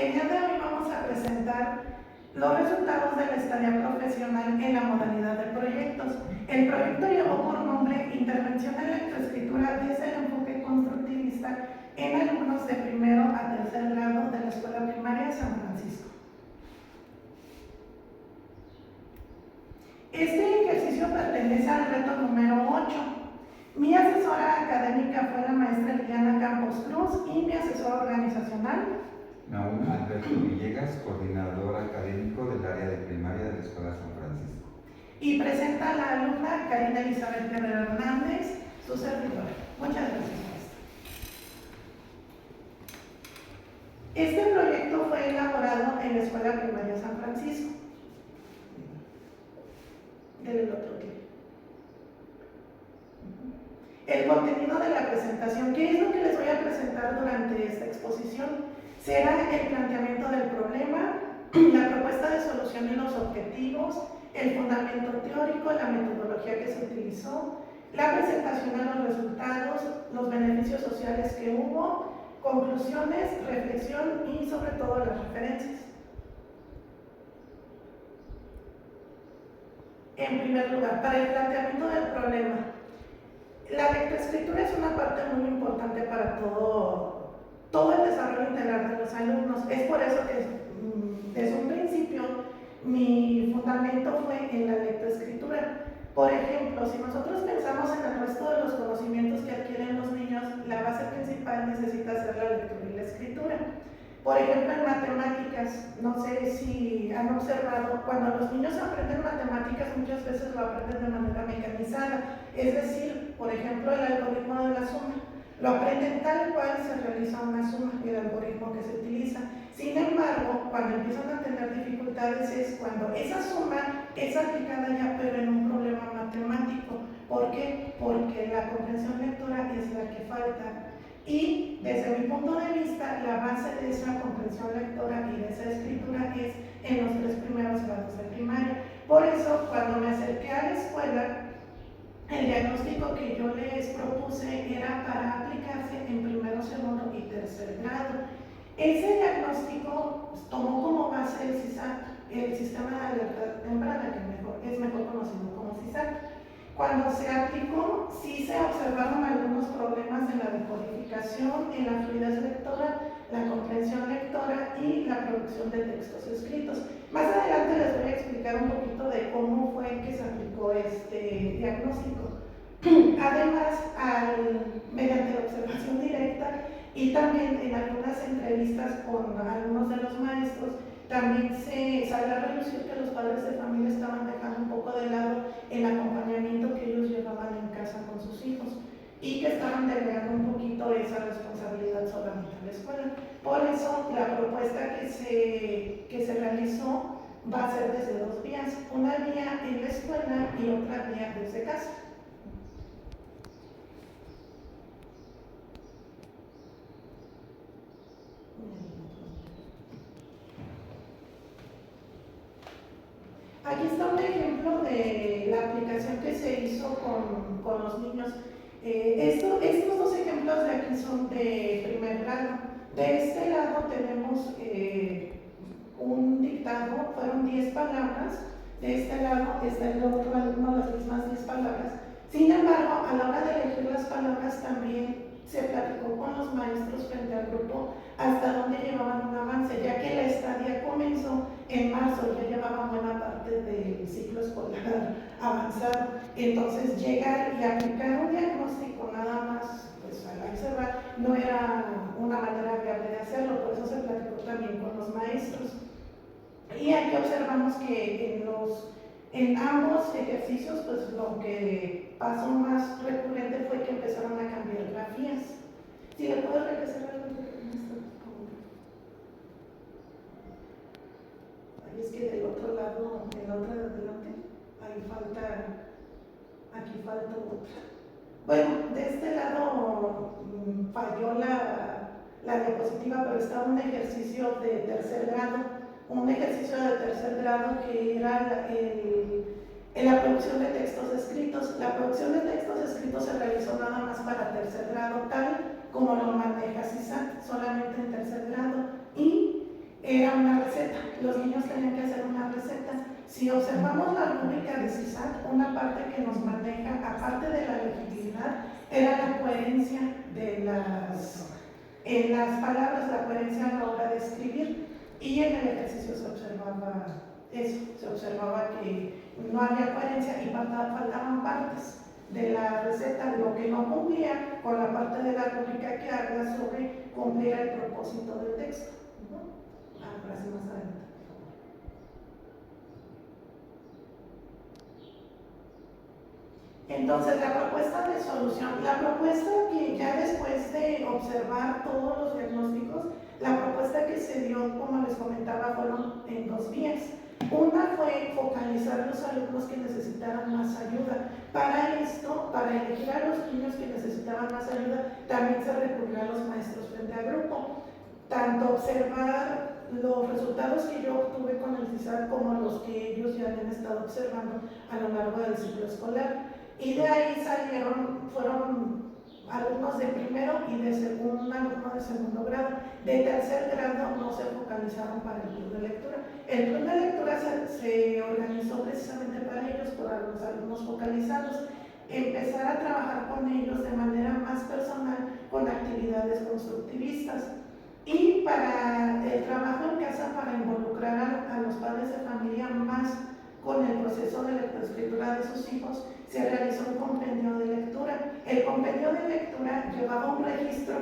el día de hoy vamos a presentar los resultados de la estadía profesional en la modalidad de proyectos. El proyecto llevó por nombre Intervención en Lectoescritura desde el enfoque constructivista en alumnos de primero a tercer grado de la Escuela Primaria de San Francisco. Este ejercicio pertenece al reto número 8. Mi asesora académica fue la maestra Liliana Campos Cruz y mi asesor organizacional Naúm Alberto Villegas, coordinador académico del área de primaria de la Escuela San Francisco. Y presenta a la alumna Karina Elizabeth Guerrero Hernández, su servidora. Muchas gracias, maestra. Este proyecto fue elaborado en la Escuela Primaria San Francisco. Del otro día. El contenido de la presentación, ¿qué es lo que les voy a presentar durante esta exposición? Será el planteamiento del problema, la propuesta de solución y los objetivos, el fundamento teórico, la metodología que se utilizó, la presentación de los resultados, los beneficios sociales que hubo, conclusiones, reflexión y sobre todo las referencias. En primer lugar, para el planteamiento del problema, la lectoescritura es una parte muy importante para todo el desarrollo integral de los alumnos. Es por eso que desde un principio mi fundamento fue en la lectoescritura. Por ejemplo, si nosotros pensamos en el resto de los conocimientos que adquieren los niños, la base principal necesita ser la lectura y la escritura. Por ejemplo, en matemáticas, no sé si han observado, cuando los niños aprenden matemáticas muchas veces lo aprenden de manera mecanizada, es decir, por ejemplo, el algoritmo de la suma. Lo aprenden tal cual se realiza una suma y el algoritmo que se utiliza. Sin embargo, cuando empiezan a tener dificultades es cuando esa suma es aplicada ya pero en un problema matemático. ¿Por qué? Porque la comprensión lectora es la que falta. Y desde mi punto de vista, la base de esa comprensión lectora y de esa escritura es en los 3 primeros grados de primaria. Por eso, cuando me acerqué a la escuela, el diagnóstico que yo les propuse era para aplicarse en primero, segundo y tercer grado. Ese diagnóstico tomó como base el CISAC, el Sistema de Alerta Temprana, que es mejor conocido como CISAC. Cuando se aplicó, sí se observaron algunos problemas en la decodificación, en la fluidez lectora, la comprensión lectora y la producción de textos escritos. Más adelante les voy a explicar un poquito de cómo fue que se aplicó este diagnóstico. Además, mediante la observación directa y también en algunas entrevistas con algunos de los maestros, también se sale a relucir que los padres de familia estaban dejando un poco de lado el acompañamiento que ellos llevaban en casa con sus hijos y que estaban delegando un poquito esa responsabilidad solamente a la escuela. Por eso la propuesta que se realizó va a ser desde 2 vías, una vía en la escuela y otra vía desde casa. Aquí está un ejemplo de la aplicación que se hizo con los niños. Estos 2 ejemplos de aquí son de primer grado. De este lado tenemos un dictado, fueron 10 palabras. De este lado está el otro alumno, las mismas 10 palabras. Sin embargo, a la hora de elegir las palabras también se platicó con los maestros frente al grupo hasta dónde llevaban un avance, ya que la estadía comenzó en marzo, ya llevaban buena parte del ciclo escolar avanzado. Entonces, llegar y aplicar un diagnóstico nada más, pues al observar, no era una manera viable de hacerlo, por eso se platicó también con los maestros. Y aquí observamos que en ambos ejercicios, pues lo que pasó más recurrente fue que empezaron a cambiar grafías. Si le puedo regresar a ahí es que del otro lado, el otro de adelante, ahí aquí falta otra. Bueno, de este lado falló la diapositiva, pero estaba un ejercicio de tercer grado. Un ejercicio de tercer grado que era la producción de textos escritos. La producción de textos escritos se realizó nada más para tercer grado, tal como lo maneja CISAC, solamente en tercer grado. Y los niños tenían que hacer una receta. Si observamos la rúbrica de CISAT, una parte que nos maneja, aparte de la legibilidad, era la coherencia de en las palabras, la coherencia a la hora de escribir. Y en el ejercicio se observaba eso, se observaba que no había coherencia y faltaban partes de la receta, lo que no cumplía con la parte de la rúbrica que habla sobre cumplir el propósito del texto. Ahora sí, más adelante. Entonces, la propuesta de solución, la propuesta que ya después de observar todos los diagnósticos, la propuesta que se dio, como les comentaba, fueron en dos vías. Una fue focalizar los alumnos que necesitaran más ayuda. Para esto, para elegir a los niños que necesitaban más ayuda, también se recurrió a los maestros frente al grupo. Tanto observar los resultados que yo obtuve con el CISAT como los que ellos ya habían estado observando a lo largo del ciclo escolar. Y de ahí fueron alumnos de primero y un alumno de segundo grado. De tercer grado no se focalizaron para el club de lectura. El club de lectura se organizó precisamente para ellos, para los alumnos focalizados. Empezar a trabajar con ellos de manera más personal con actividades constructivistas. Y para el trabajo en casa, para involucrar a los padres de familia más con el proceso de lectoescritura de sus hijos, se realizó un compendio de lectura. El compendio de lectura llevaba un registro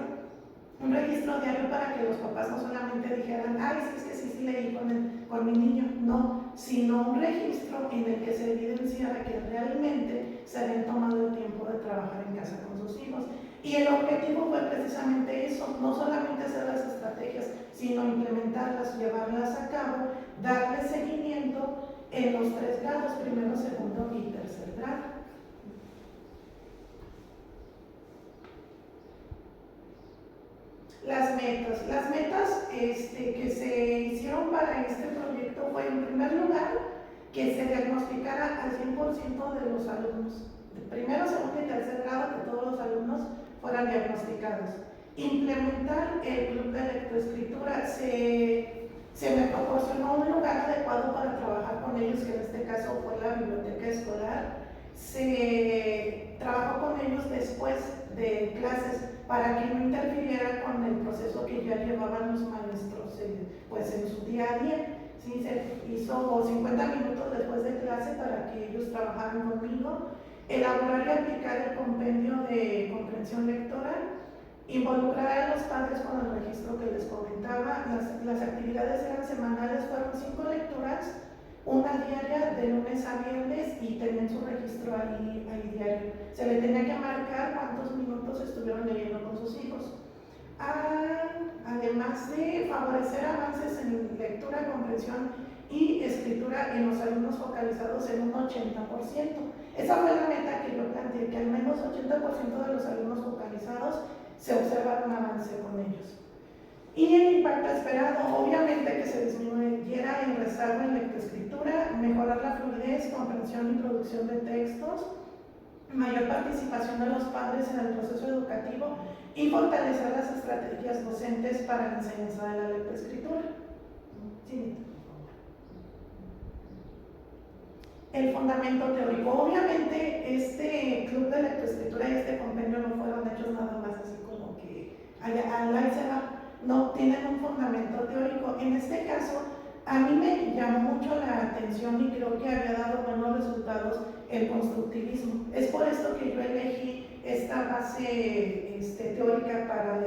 diario para que los papás no solamente dijeran, ay, es que sí leí con mi niño, no, sino un registro en el que se evidenciara que realmente se habían tomado el tiempo de trabajar en casa con sus hijos. Y el objetivo fue precisamente eso, no solamente hacer las estrategias, sino implementarlas, llevarlas a cabo, darle seguimiento en los 3 grados, primero, segundo y tercer grado. Las metas que se hicieron para este proyecto fue, en primer lugar, que se diagnosticara al 100% de los alumnos, de primero, segundo y tercer grado, que todos los alumnos fueran diagnosticados. Implementar el club de lectoescritura, se me proporcionó un lugar adecuado para trabajar con ellos, que en este caso fue la biblioteca escolar. Se trabajó con ellos después de clases para que no interfiriera con el proceso que ya llevaban los maestros pues en su día a día. ¿Sí? Se hizo 50 minutos después de clase para que ellos trabajaran conmigo, elaborar y aplicar el compendio de comprensión lectora, involucrar a los padres con el registro que les comentaba. Las actividades eran semanales, fueron 5 lecturas, una diaria de lunes a viernes, y tenían su registro ahí diario. Se le tenía que marcar cuántos minutos estuvieron leyendo con sus hijos. Además de favorecer avances en lectura, comprensión y escritura en los alumnos focalizados en un 80%. Esa fue la meta que yo planteé, que al menos 80% de los alumnos focalizados se observara un avance con ellos. Y el impacto esperado, obviamente que se disminuyera el rezago en lectoescritura, mejorar la fluidez, comprensión y producción de textos, mayor participación de los padres en el proceso educativo y fortalecer las estrategias docentes para la enseñanza de la lectoescritura. Sí. El fundamento teórico. Obviamente este club de lectoescritura y este compendio no fueron hechos nada más así como que ahí se va. No, tienen un fundamento teórico. En este caso, a mí me llamó mucho la atención y creo que había dado buenos resultados el constructivismo. Es por esto que yo elegí esta base teórica para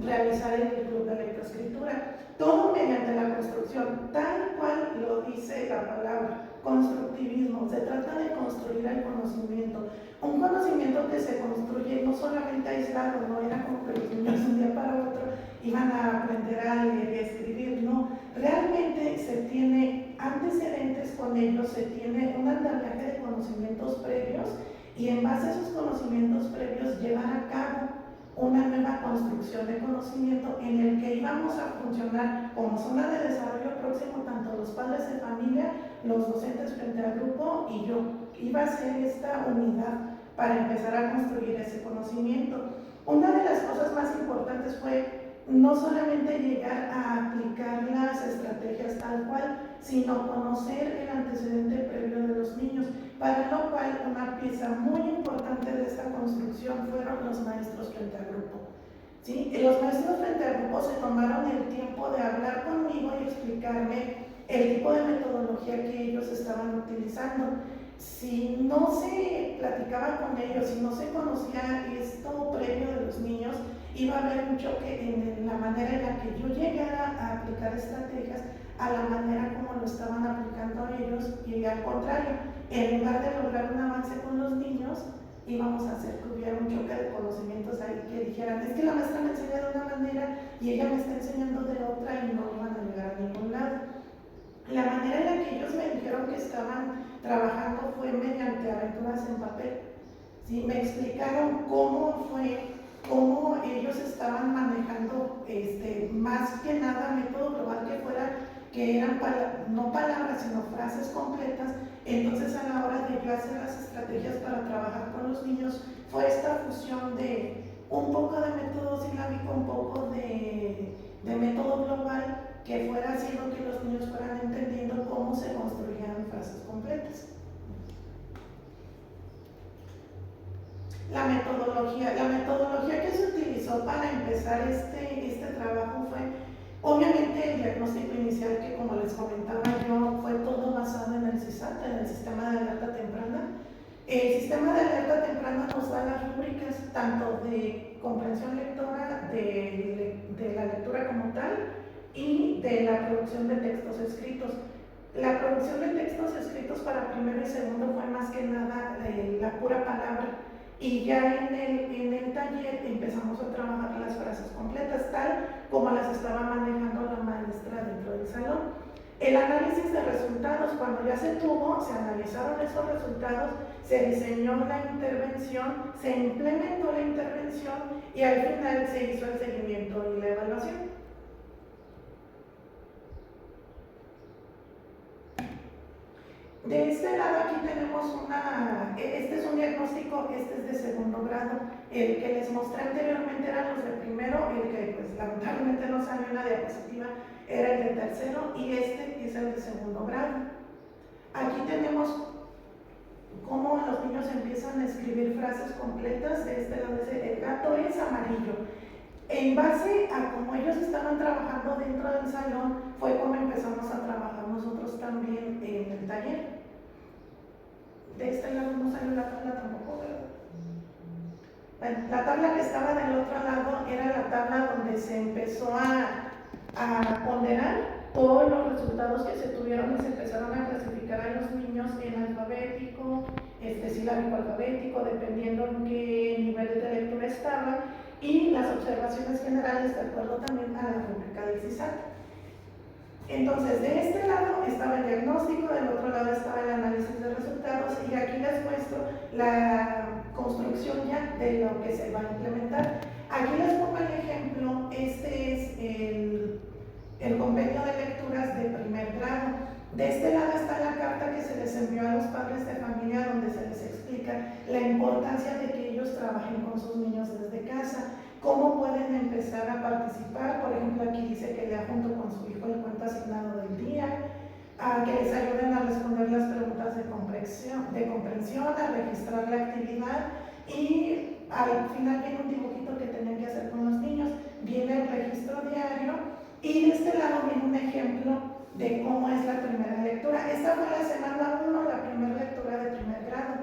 realizar el club de lectoescritura. Todo mediante la construcción, tal cual lo dice la palabra, constructivismo. Se trata de construir el conocimiento. Un conocimiento que se construye no solamente aislado, no era como que los niños un día para otro iban a aprender a leer y a escribir, no. Realmente se tiene antecedentes con ellos, se tiene un andamiaje de conocimientos previos, y en base a esos conocimientos previos llevar a cabo una nueva construcción de conocimiento en el que íbamos a funcionar como zona de desarrollo próximo, tanto los padres de familia, los docentes frente al grupo y yo. Iba a ser esta unidad para empezar a construir ese conocimiento. Una de las cosas más importantes fue no solamente llegar a aplicar las estrategias tal cual, sino conocer el antecedente previo de los niños, para lo cual una pieza muy importante de esta construcción fueron los maestros frente al grupo. ¿Sí? Los maestros frente al grupo se tomaron el tiempo de hablar conmigo y explicarme el tipo de metodología que ellos estaban utilizando. Si no se platicaba con ellos, si no se conocía esto previo de los niños, iba a haber un choque en la manera en la que yo llegara a aplicar estrategias a la manera como lo estaban aplicando ellos, y al contrario, en lugar de lograr un avance con los niños, íbamos a hacer que hubiera un choque de conocimientos ahí, que dijeran, es que la maestra me enseña de una manera y ella me está enseñando de otra, y no iban a llegar a ningún lado. La manera en la que ellos me dijeron que estaban trabajando fue mediante aventuras en papel. ¿Sí? Me explicaron cómo ellos estaban manejando, más que nada, método global, que eran no palabras, sino frases completas. Entonces, a la hora de yo hacer las estrategias para trabajar con los niños, fue esta fusión de un poco de método silábico, un poco de método global, que fuera haciendo que los niños fueran entendiendo cómo se construían frases completas. La metodología que se utilizó para empezar este trabajo fue, obviamente, el diagnóstico inicial, que, como les comentaba yo, fue todo basado en el CISAT, en el sistema de alerta temprana. El sistema de alerta temprana nos da las rúbricas tanto de comprensión lectora, de la lectura como tal, y de la producción de textos escritos. La producción de textos escritos para primero y segundo fue más que nada la pura palabra, y ya en el taller empezamos a trabajar las frases completas, tal como las estaba manejando la maestra dentro del salón. El análisis de resultados, cuando ya se analizaron esos resultados, se diseñó la intervención, se implementó la intervención, y al final se hizo el seguimiento y la evaluación. De este lado aquí tenemos este es un diagnóstico, este es de segundo grado. El que les mostré anteriormente eran los de primero, el que pues lamentablemente no salió en la diapositiva era el de tercero, y este es el de segundo grado. Aquí tenemos cómo los niños empiezan a escribir frases completas. De este lado dice, el gato es amarillo. En base a cómo ellos estaban trabajando dentro del salón, fue como empezamos a trabajar nosotros también en el taller. De este lado no salió la tabla tampoco, ¿verdad? Bueno, la tabla que estaba del otro lado era la tabla donde se empezó a ponderar todos los resultados que se tuvieron, y se empezaron a clasificar a los niños en alfabético, silábico alfabético, dependiendo en qué nivel de lectura estaban, y las observaciones generales de acuerdo también a la rúbrica del CISAT. Entonces, de este lado estaba el diagnóstico, del otro lado estaba el análisis de resultados, y aquí les muestro la construcción ya de lo que se va a implementar. Aquí les pongo el ejemplo. Este es el convenio de lecturas de primer grado. De este lado está la carta que se les envió a los padres de familia, donde se les explica la importancia de que ellos trabajen con sus niños desde casa, cómo pueden empezar a participar. Por ejemplo, aquí dice que lea junto con su hijo el cuento asignado del día, a que les ayuden a responder las preguntas de comprensión, a registrar la actividad, y al final viene un dibujito que tenían que hacer con los niños, viene el registro diario, y de este lado viene un ejemplo de cómo es la primera lectura. Esta fue la semana 1, la primera lectura de primer grado.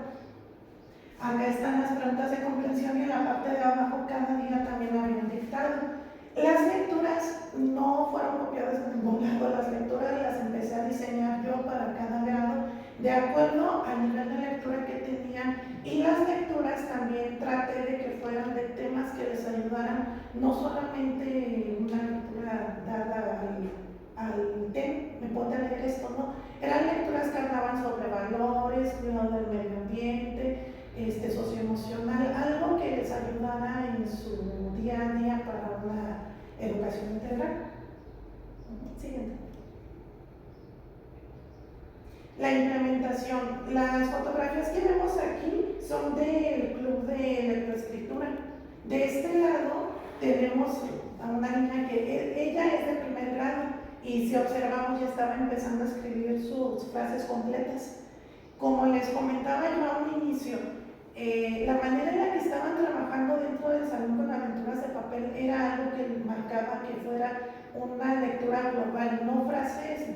Acá están las preguntas de comprensión, y en la parte de abajo cada día también había un dictado. Las lecturas no fueron copiadas de ningún lado, las lecturas las empecé a diseñar yo para cada grado, de acuerdo al nivel de lectura que tenían, y las lecturas también traté de que fueran de temas que les ayudaran, no solamente una lectura dada al me ponte a leer esto, no, eran lecturas que hablaban sobre valores, cuidado del medio ambiente, socioemocional, algo que les ayudara en su día a día para una educación integral. Siguiente. La implementación. Las fotografías que vemos aquí son del Club de Lectoescritura. De este lado tenemos a una niña que ella es de primer grado y si observamos ya estaba empezando a escribir sus frases completas. Como les comentaba yo a un inicio, la manera en la que estaban trabajando dentro del salón con aventuras de papel era algo que marcaba que fuera una lectura global, no frases,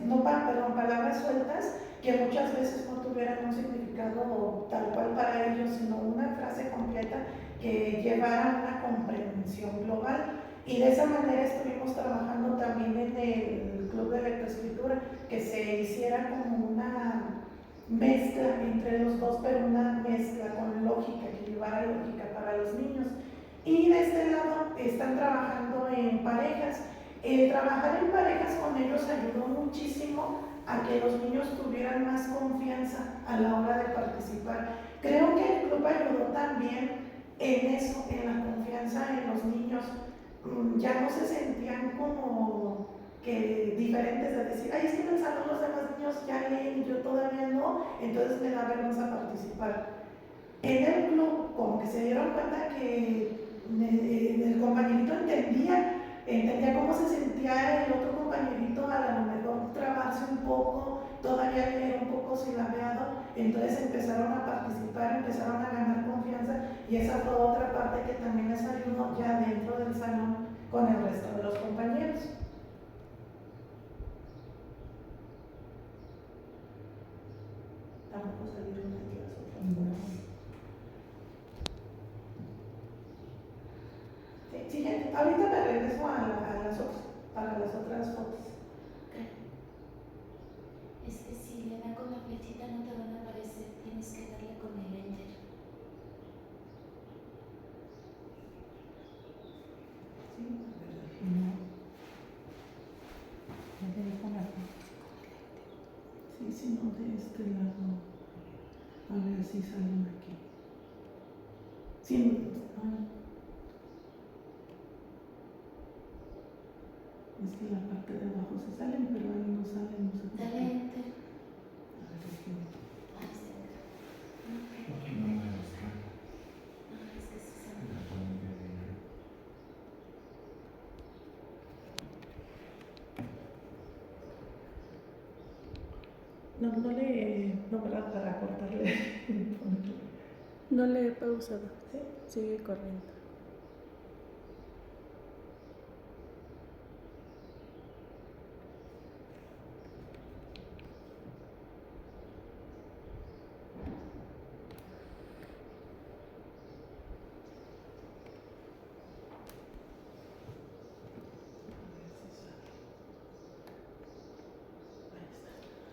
palabras sueltas que muchas veces no tuvieran un significado tal cual para ellos, sino una frase completa que llevara una comprensión global. Y de esa manera estuvimos trabajando también en el club de lectoescritura, que se hiciera como una mezcla entre los dos, pero una mezcla con lógica, que llevara lógica para los niños. Y de este lado están trabajando en parejas. Trabajar en parejas con ellos ayudó muchísimo a que los niños tuvieran más confianza a la hora de participar. Creo que el club ayudó también en eso, en la confianza en los niños. Ya no se sentían como que diferentes de decir, ay, es que en el salón los demás niños ya leen y yo todavía no, entonces me da vergüenza participar. En el club, como que se dieron cuenta que el compañerito entendía cómo se sentía el otro compañerito, a lo mejor trabarse un poco, todavía leer un poco silabeado, entonces empezaron a participar, empezaron a ganar confianza y esa fue otra parte que también les ayudó ya dentro del salón con el resto de los compañeros. Tampoco salieron de las otras. Sí, siguiente. Ahorita me regreso para las otras fotos. Es que si le dan con la flechita no te van a aparecer, tienes que darle con el enter. Sí, no. No te dejo nada. sí, sí, no, de este lado. A ver si salen aquí. Sí, es que la parte de abajo se salen, pero ahí no salen, no sé por Dale qué. enter. A ver, aquí. Ahí está. Aquí no me gusta. Es que sí se La ponen de negro. No, ¿verdad? Para cortarle. No le he pausado. ¿Sí? Sigue corriendo.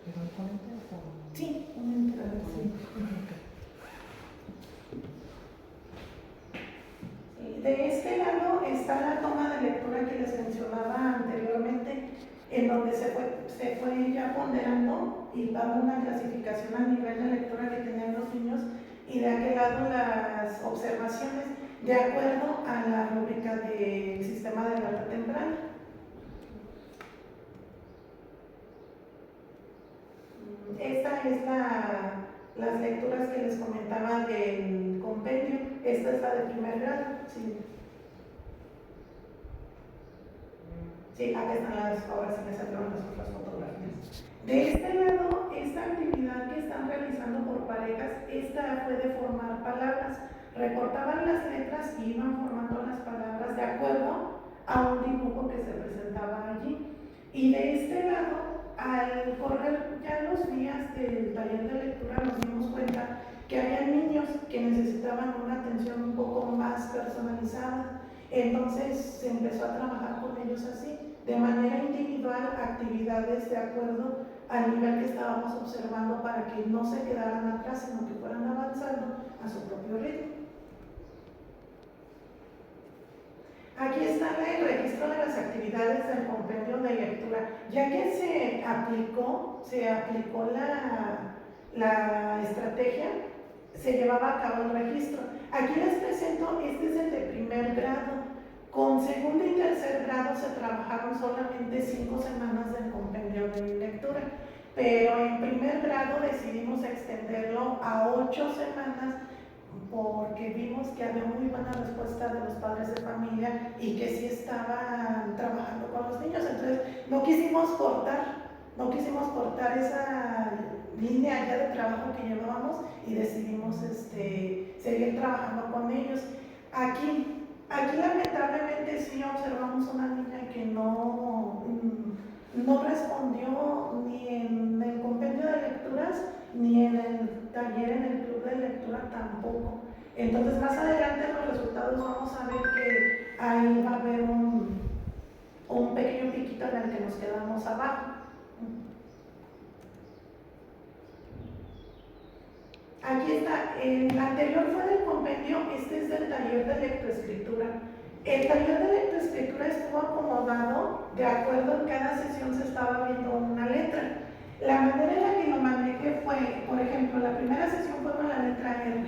¿Pero con enter o...? Sí, con enter, a ver si... De este lado está la toma de lectura que les mencionaba anteriormente, en donde se fue ya ponderando y dando una clasificación a nivel de lectura que tenían los niños, y de aquel lado las observaciones de acuerdo a la rúbrica del sistema de alerta temprana. Esta es las lecturas que les comentaba del compendio. Esta es la de primer grado. Sí, sí, acá están ahora sí me salieron las otras fotografías. De este lado, esta actividad que están realizando por parejas, esta fue de formar palabras. Recortaban las letras y iban formando las palabras de acuerdo a un dibujo que se presentaba allí. Y de este lado, al correr ya los días del taller de lectura, nos dimos cuenta que había niños que necesitaban una atención un poco más personalizada. Entonces se empezó a trabajar con ellos así, de manera individual, actividades de acuerdo al nivel que estábamos observando para que no se quedaran atrás, sino que fueran avanzando a su propio ritmo. Aquí está el registro de las actividades del compendio de lectura. Ya que se aplicó la estrategia, se llevaba a cabo el registro. Aquí les presento, este es el de primer grado. Con segundo y tercer grado se trabajaron solamente 5 semanas del compendio de lectura, pero en primer grado decidimos extenderlo a 8 semanas porque vimos que había muy buena respuesta de los padres de familia y que sí estaban trabajando con los niños. Entonces no quisimos cortar esa línea ya de trabajo que llevábamos y decidimos seguir trabajando con ellos. Aquí lamentablemente sí observamos una niña que no respondió ni en el compendio de lecturas ni en el taller, en el club de lectura tampoco. Entonces más adelante en los resultados vamos a ver que ahí va a haber un pequeño piquito en el que nos quedamos abajo. Aquí está, el anterior fue del compendio, este es del taller de lectoescritura. El taller de lectoescritura estuvo acomodado de acuerdo en cada sesión se estaba viendo una letra. La manera en la que lo manejé fue, por ejemplo, la primera sesión fue con la letra R,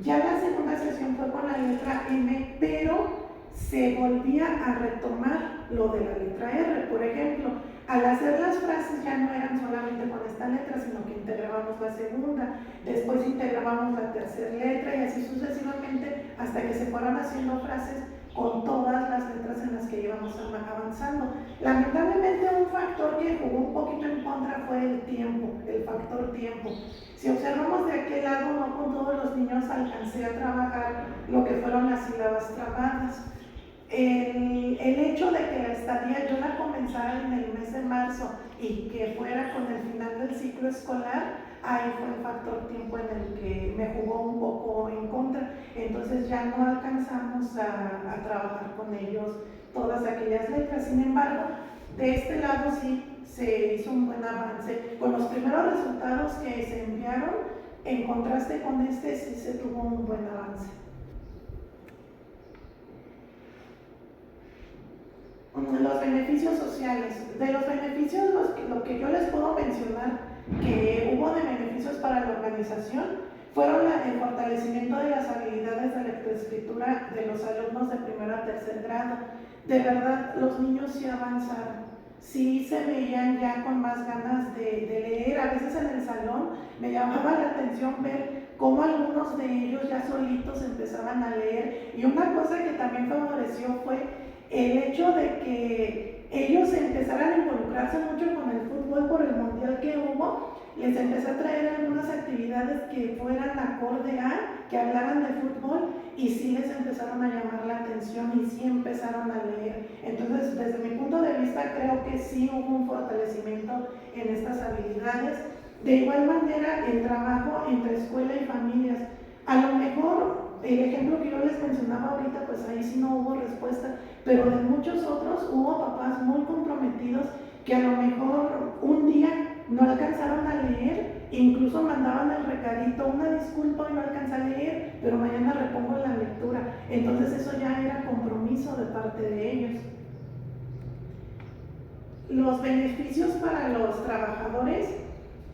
ya la segunda sesión fue con la letra M, pero se volvía a retomar lo de la letra R. Por ejemplo, al hacer las frases ya no eran solamente con esta letra, sino que integrábamos la segunda, después integrábamos la tercera letra y así sucesivamente hasta que se fueron haciendo frases con todas las letras en las que íbamos avanzando. Lamentablemente un factor que jugó un poquito en contra fue el tiempo, el factor tiempo. Si observamos de aquel lado, no con todos los niños alcancé a trabajar lo que fueron las sílabas trabadas. El hecho de que la estadía yo la comenzara en el mes de marzo y que fuera con el final del ciclo escolar, ahí fue el factor tiempo en el que me jugó un poco en contra. Entonces ya no alcanzamos a trabajar con ellos todas aquellas letras. Sin embargo, de este lado sí se hizo un buen avance. Con los primeros resultados que se enviaron, en contraste con este, sí se tuvo un buen avance. Los beneficios sociales. De los beneficios, lo que yo les puedo mencionar que hubo de beneficios para la organización fueron el fortalecimiento de las habilidades de lectoescritura de los alumnos de primero a tercer grado. De verdad, los niños sí avanzaron, sí se veían ya con más ganas de leer. A veces en el salón me llamaba la atención ver cómo algunos de ellos ya solitos empezaban a leer. Y una cosa que también favoreció fue el hecho de que ellos empezaran a involucrarse mucho con el fútbol por el mundial que hubo. Les empecé a traer algunas actividades que fueran acorde a, que hablaran de fútbol y sí les empezaron a llamar la atención y sí empezaron a leer. Entonces, desde mi punto de vista, creo que sí hubo un fortalecimiento en estas habilidades. De igual manera, el trabajo entre escuela y familias. A lo mejor el ejemplo que yo les mencionaba ahorita, pues ahí sí no hubo respuesta, pero de muchos otros hubo papás muy comprometidos que a lo mejor un día no alcanzaron a leer, incluso mandaban el recadito, una disculpa y no alcancé a leer, pero mañana repongo la lectura. Entonces eso ya era compromiso de parte de ellos. Los beneficios para los trabajadores.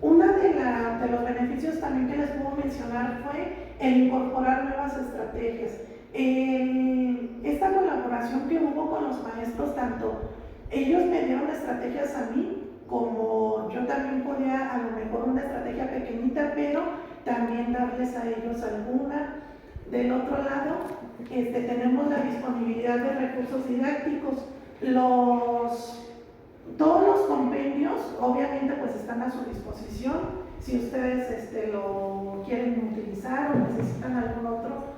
Uno de los beneficios también que les puedo mencionar fue el incorporar nuevas estrategias. Esta colaboración que hubo con los maestros, tanto ellos me dieron estrategias a mí, como yo también podía a lo mejor una estrategia pequeñita, pero también darles a ellos alguna. Del otro lado, tenemos la disponibilidad de recursos didácticos. Todos los compendios obviamente pues están a su disposición si ustedes lo quieren utilizar o necesitan algún otro.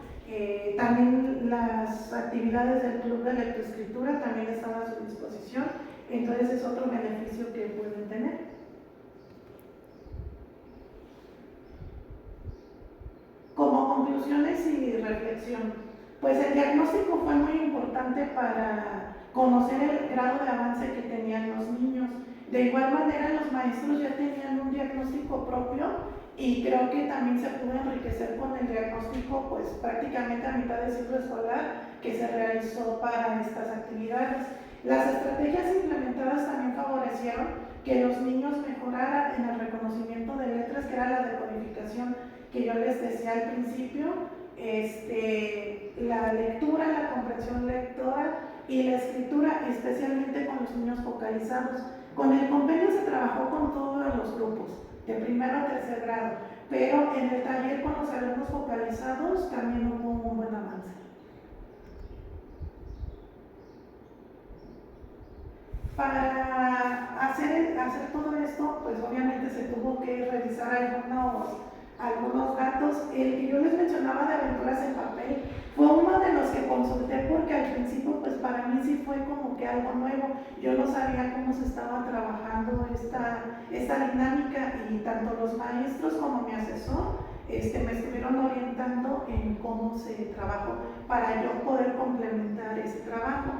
También las actividades del club de lectoescritura también están a su disposición, entonces es otro beneficio que pueden tener. Como conclusiones y reflexión, pues el diagnóstico fue muy importante para conocer el grado de avance que tenían los niños. De igual manera, los maestros ya tenían un diagnóstico propio y creo que también se pudo enriquecer con el diagnóstico, pues prácticamente a mitad de ciclo escolar que se realizó para estas actividades. Las estrategias implementadas también favorecieron que los niños mejoraran en el reconocimiento de letras, que era la decodificación que yo les decía al principio, la lectura, la comprensión lectora y la escritura, especialmente con los niños focalizados. Con el compendio se trabajó con todos los grupos, de primero a tercer grado, pero en el taller con los alumnos focalizados también hubo un buen avance. Para hacer todo esto, pues obviamente se tuvo que revisar algunos datos. El que yo les mencionaba de aventuras en papel fue uno de los que consulté porque al principio pues para mí sí fue como que algo nuevo. Yo no sabía cómo se estaba trabajando esta dinámica y tanto los maestros como mi asesor me estuvieron orientando en cómo se trabajó para yo poder complementar ese trabajo.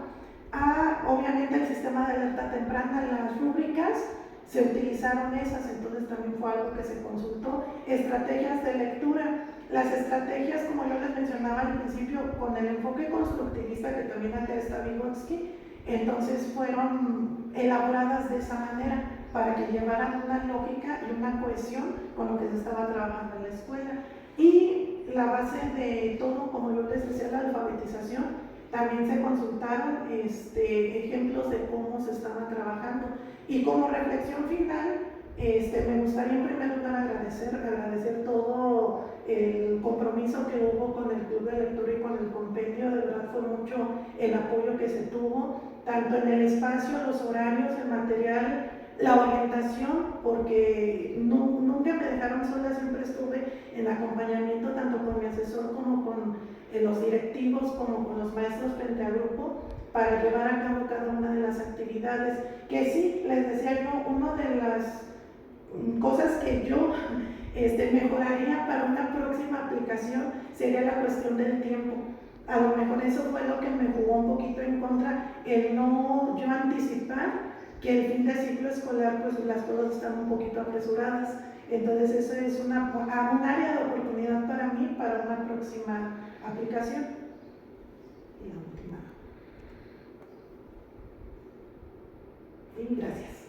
Obviamente el sistema de alerta temprana, las rúbricas, se utilizaron esas, entonces también fue algo que se consultó. Estrategias de lectura. Las estrategias, como yo les mencionaba al principio, con el enfoque constructivista que también atesta Vygotsky, entonces fueron elaboradas de esa manera para que llevaran una lógica y una cohesión con lo que se estaba trabajando en la escuela. Y la base de todo, como yo les decía, la alfabetización, también se consultaron ejemplos de cómo se estaba trabajando. Y como reflexión final, me gustaría en primer lugar agradecer todo el compromiso que hubo con el Club de Lectura y con el compendio. De verdad fue mucho el apoyo que se tuvo, tanto en el espacio, los horarios, el material, la orientación, porque nunca me dejaron sola, siempre estuve en acompañamiento tanto con mi asesor como con los directivos, como con los maestros frente al grupo, para llevar a cabo cada una de las actividades. Que sí, les decía yo, una de las cosas que yo mejoraría para una próxima aplicación sería la cuestión del tiempo. A lo mejor eso fue lo que me jugó un poquito en contra, el no yo anticipar que el fin de ciclo escolar, pues las cosas están un poquito apresuradas. Entonces eso es un área de oportunidad para mí para una próxima aplicación. Y la última. Y gracias.